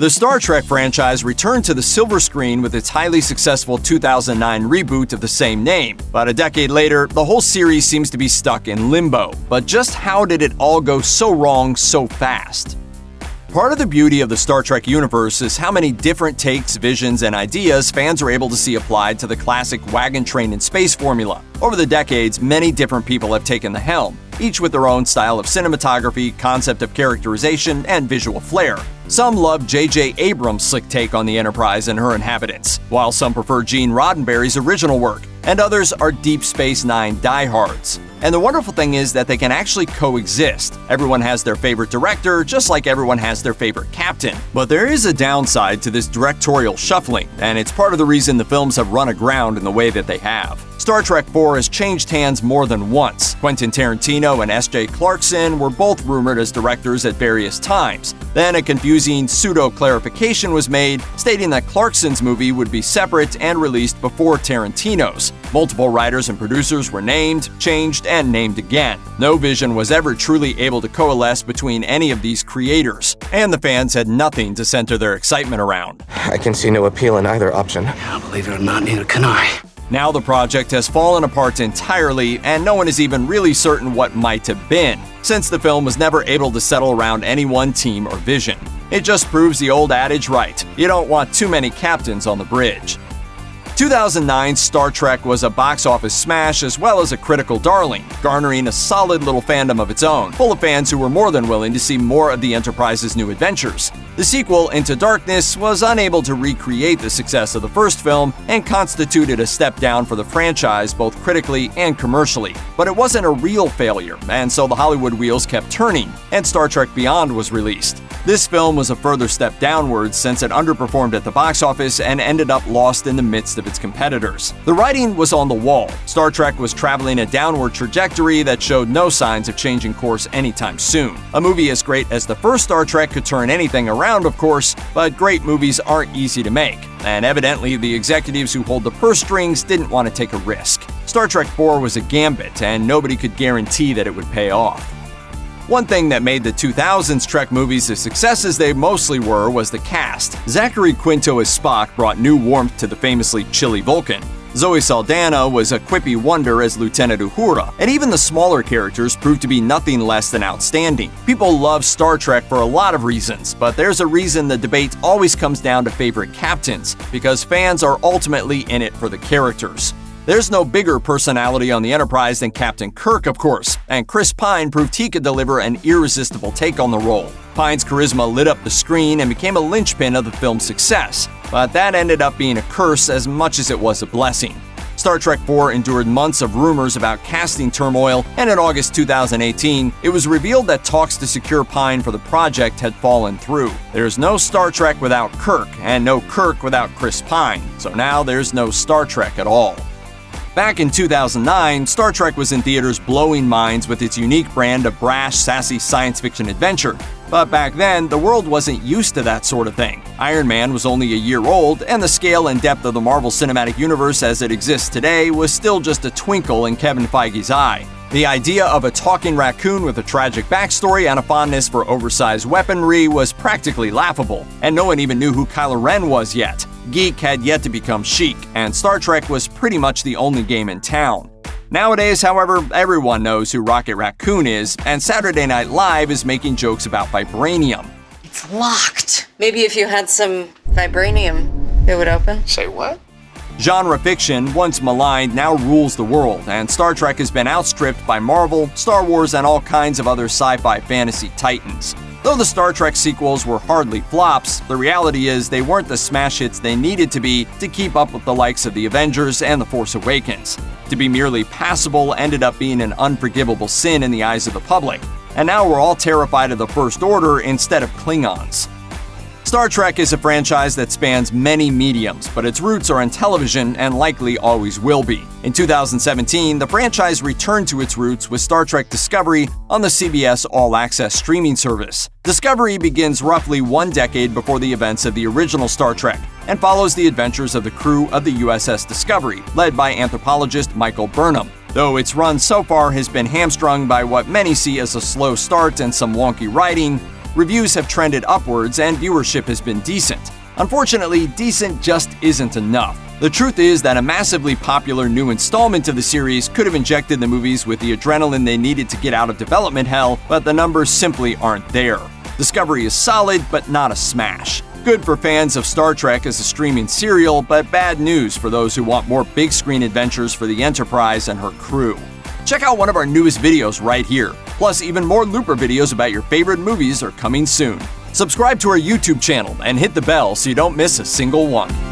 The Star Trek franchise returned to the silver screen with its highly successful 2009 reboot of the same name, but a decade later, the whole series seems to be stuck in limbo. But just how did it all go so wrong so fast? Part of the beauty of the Star Trek universe is how many different takes, visions, and ideas fans are able to see applied to the classic wagon train in space formula. Over the decades, many different people have taken the helm, each with their own style of cinematography, concept of characterization, and visual flair. Some love J.J. Abrams' slick take on the Enterprise and her inhabitants, while some prefer Gene Roddenberry's original work, and others are Deep Space Nine diehards. And the wonderful thing is that they can actually coexist. Everyone has their favorite director, just like everyone has their favorite captain. But there is a downside to this directorial shuffling, and it's part of the reason the films have run aground in the way that they have. Star Trek IV has changed hands more than once. Quentin Tarantino and S.J. Clarkson were both rumored as directors at various times. Then a confusing pseudo-clarification was made, stating that Clarkson's movie would be separate and released before Tarantino's. Multiple writers and producers were named, changed, and named again. No vision was ever truly able to coalesce between any of these creators, and the fans had nothing to center their excitement around. I can see no appeal in either option. Believe it or not, neither can I. Now the project has fallen apart entirely, and no one is even really certain what might have been, since the film was never able to settle around any one team or vision. It just proves the old adage right: you don't want too many captains on the bridge. 2009's Star Trek was a box office smash as well as a critical darling, garnering a solid little fandom of its own, full of fans who were more than willing to see more of the Enterprise's new adventures. The sequel, Into Darkness, was unable to recreate the success of the first film and constituted a step down for the franchise both critically and commercially. But it wasn't a real failure, and so the Hollywood wheels kept turning, and Star Trek Beyond was released. This film was a further step downwards since it underperformed at the box office and ended up lost in the midst of its competitors. The writing was on the wall. Star Trek was traveling a downward trajectory that showed no signs of changing course anytime soon. A movie as great as the first Star Trek could turn anything around, of course, but great movies aren't easy to make, and evidently the executives who hold the purse strings didn't want to take a risk. Star Trek IV was a gambit, and nobody could guarantee that it would pay off. One thing that made the 2000s Trek movies the successes they mostly were was the cast. Zachary Quinto as Spock brought new warmth to the famously chilly Vulcan. Zoe Saldana was a quippy wonder as Lieutenant Uhura, and even the smaller characters proved to be nothing less than outstanding. People love Star Trek for a lot of reasons, but there's a reason the debate always comes down to favorite captains, because fans are ultimately in it for the characters. There's no bigger personality on the Enterprise than Captain Kirk, of course, and Chris Pine proved he could deliver an irresistible take on the role. Pine's charisma lit up the screen and became a linchpin of the film's success, but that ended up being a curse as much as it was a blessing. Star Trek IV endured months of rumors about casting turmoil, and in August 2018, it was revealed that talks to secure Pine for the project had fallen through. There's no Star Trek without Kirk, and no Kirk without Chris Pine, so now there's no Star Trek at all. Back in 2009, Star Trek was in theaters blowing minds with its unique brand of brash, sassy science fiction adventure. But back then, the world wasn't used to that sort of thing. Iron Man was only a year old, and the scale and depth of the Marvel Cinematic Universe as it exists today was still just a twinkle in Kevin Feige's eye. The idea of a talking raccoon with a tragic backstory and a fondness for oversized weaponry was practically laughable, and no one even knew who Kylo Ren was yet. Geek had yet to become chic, and Star Trek was pretty much the only game in town. Nowadays, however, everyone knows who Rocket Raccoon is, and Saturday Night Live is making jokes about vibranium. It's locked. Maybe if you had some vibranium, it would open. Say what? Genre fiction, once maligned, now rules the world, and Star Trek has been outstripped by Marvel, Star Wars, and all kinds of other sci-fi fantasy titans. Though the Star Trek sequels were hardly flops, the reality is they weren't the smash hits they needed to be to keep up with the likes of The Avengers and The Force Awakens. To be merely passable ended up being an unforgivable sin in the eyes of the public, and now we're all terrified of the First Order instead of Klingons. Star Trek is a franchise that spans many mediums, but its roots are in television and likely always will be. In 2017, the franchise returned to its roots with Star Trek Discovery on the CBS All Access streaming service. Discovery begins roughly 1 decade before the events of the original Star Trek and follows the adventures of the crew of the USS Discovery, led by anthropologist Michael Burnham. Though its run so far has been hamstrung by what many see as a slow start and some wonky writing, Reviews have trended upwards and viewership has been decent. Unfortunately, decent just isn't enough. The truth is that a massively popular new installment of the series could have injected the movies with the adrenaline they needed to get out of development hell, but the numbers simply aren't there. Discovery is solid, but not a smash. Good for fans of Star Trek as a streaming serial, but bad news for those who want more big-screen adventures for the Enterprise and her crew. Check out one of our newest videos right here. Plus, even more Looper videos about your favorite movies are coming soon. Subscribe to our YouTube channel and hit the bell so you don't miss a single one.